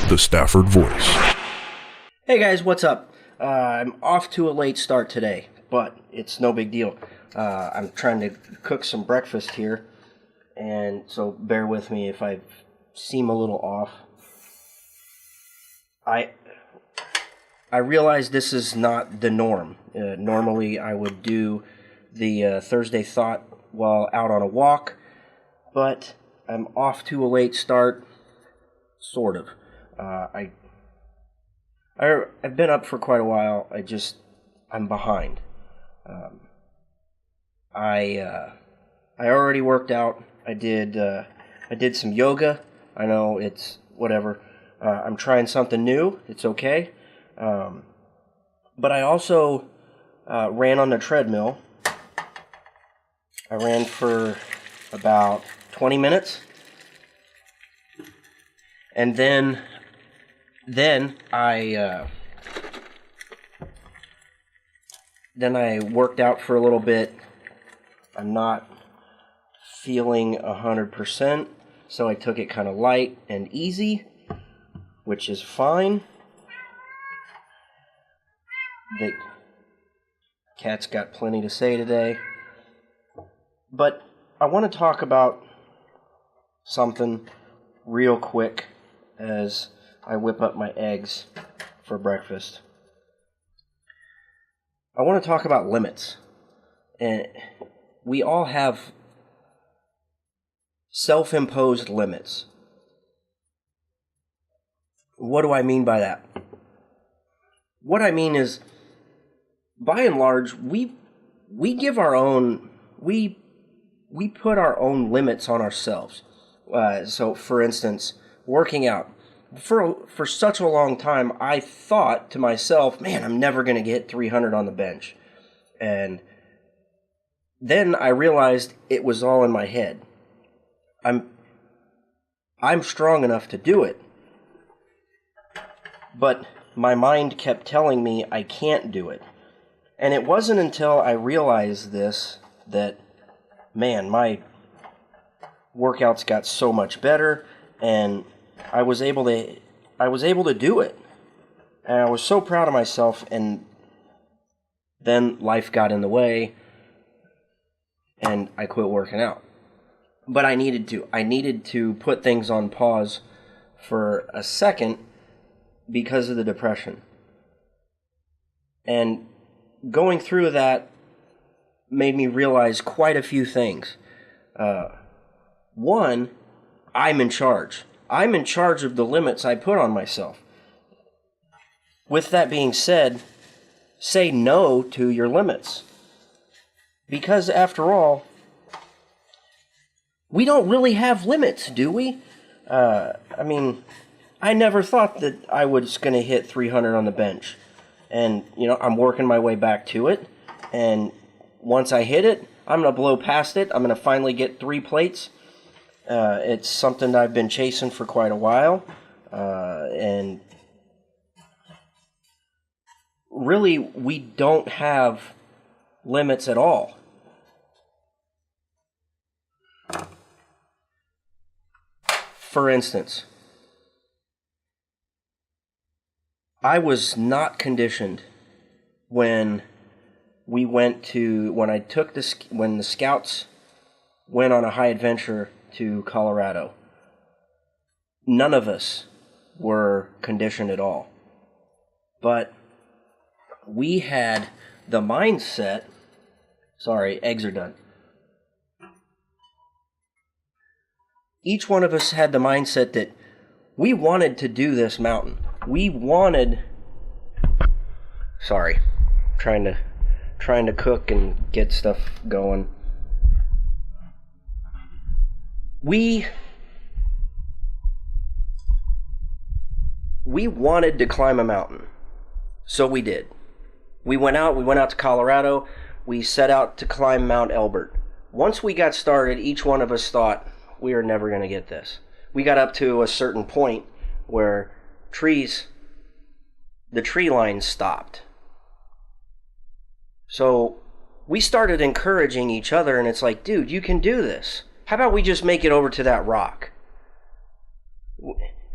the Stafford Voice. Hey guys, what's up? I'm off to a late start today, but it's no big deal. I'm trying to cook some breakfast here, and so bear with me if I seem a little off. I realize this is not the norm. Normally I would do the Thursday Thought while out on a walk, but I'm off to a late start, sort of. I've been up for quite a while. I'm behind. I already worked out. I did some yoga. I know it's whatever. I'm trying something new. It's okay. But I also ran on the treadmill. I ran for about 20 minutes. And then I worked out for a little bit. I'm not feeling 100%, so I took it kind of light and easy, which is fine. The cat's got plenty to say today. But I want to talk about something real quick as I whip up my eggs for breakfast. I want to talk about limits. And we all have self-imposed limits. What do I mean by that? What I mean is, by and large, we give our own, we put our own limits on ourselves. So, for instance, working out. For such a long time, I thought to myself, man, I'm never going to get 300 on the bench. And then I realized it was all in my head. I'm strong enough to do it. But my mind kept telling me I can't do it. And it wasn't until I realized this that, man, my workouts got so much better, and I was able to do it. And I was so proud of myself, and then life got in the way, and I quit working out. But I needed to put things on pause for a second because of the depression. And going through that made me realize quite a few things. One, I'm in charge. I'm in charge of the limits I put on myself. With that being said, say no to your limits. Because after all, we don't really have limits, do we? I never thought that I was going to hit 300 on the bench. And, I'm working my way back to it. And once I hit it, I'm going to blow past it. I'm going to finally get 3 plates. It's something I've been chasing for quite a while. And really, we don't have limits at all. For instance, I was not conditioned when the scouts went on a high adventure to Colorado. None of us were conditioned at all. But we had the mindset, sorry, eggs are done. Each one of us had the mindset that we wanted to do this mountain. We wanted, sorry, trying to cook and get stuff going. We wanted to climb a mountain. So we did. We went out to Colorado. We set out to climb Mount Elbert. Once we got started, each one of us thought, we are never going to get this. We got up to a certain point where the tree line stopped. So we started encouraging each other, and it's like, dude, you can do this. How about we just make it over to that rock?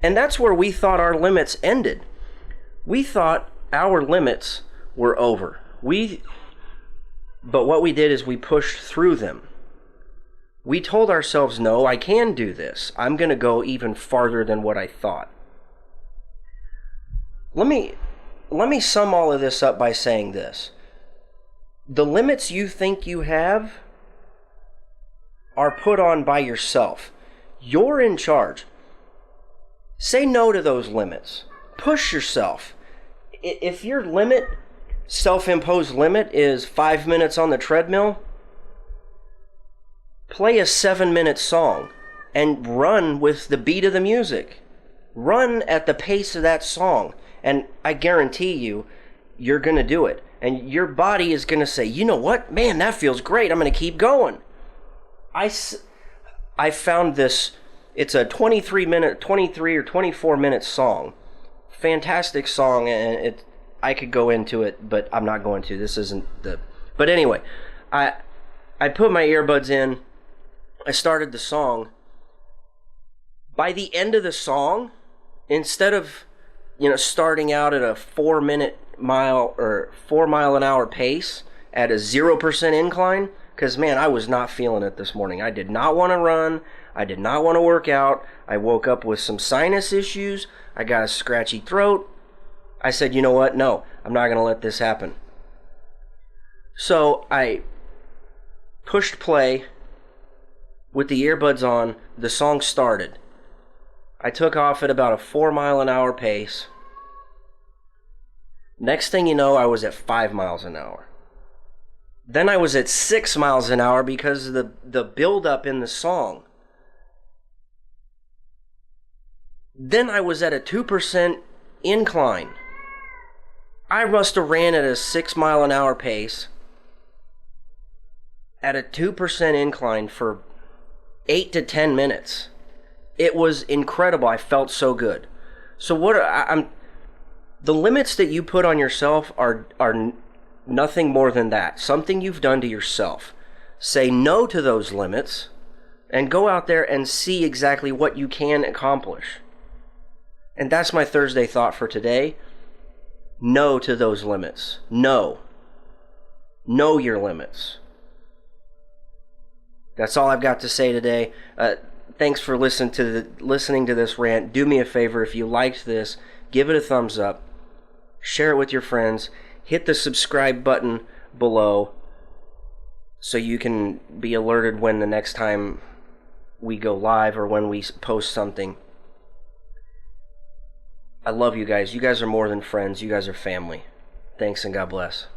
And that's where we thought our limits ended. We thought our limits were over. But what we did is we pushed through them. We told ourselves, no, I can do this. I'm going to go even farther than what I thought. Let me sum all of this up by saying this. The limits you think you have are put on by yourself. You're in charge. Say no to those limits. Push yourself. If your limit, self-imposed limit, is 5 minutes on the treadmill, play a 7-minute song and run with the beat of the music. Run at the pace of that song. And I guarantee you, you're going to do it. And your body is going to say, you know what? Man, that feels great. I'm going to keep going. I found this. It's a 23 or 24 minute song. Fantastic song. And I could go into it, but I'm not going to. This isn't the... But anyway, I put my earbuds in. I started the song. By the end of the song, instead of, starting out at a 4 mile an hour pace at a 0% incline, because man, I was not feeling it this morning. I did not want to run. I did not want to work out. I woke up with some sinus issues. I got a scratchy throat. I said, you know what? No, I'm not going to let this happen. So I pushed play with the earbuds on. The song started. I took off at about a 4 mile an hour pace. Next thing you know, I was at 5 miles an hour. Then I was at 6 miles an hour because of the build-up in the song. Then I was at a 2% incline. I must have ran at a 6 mile an hour pace at a 2% incline for 8 to 10 minutes. It was incredible. I felt so good. So the limits that you put on yourself are nothing more than that. Something you've done to yourself. Say no to those limits and go out there and see exactly what you can accomplish. And that's my Thursday thought for today. No to those limits. No. Know your limits. That's all I've got to say today. Thanks for listening to this rant. Do me a favor, if you liked this, give it a thumbs up. Share it with your friends. Hit the subscribe button below so you can be alerted when the next time we go live or when we post something. I love you guys. You guys are more than friends. You guys are family. Thanks and God bless.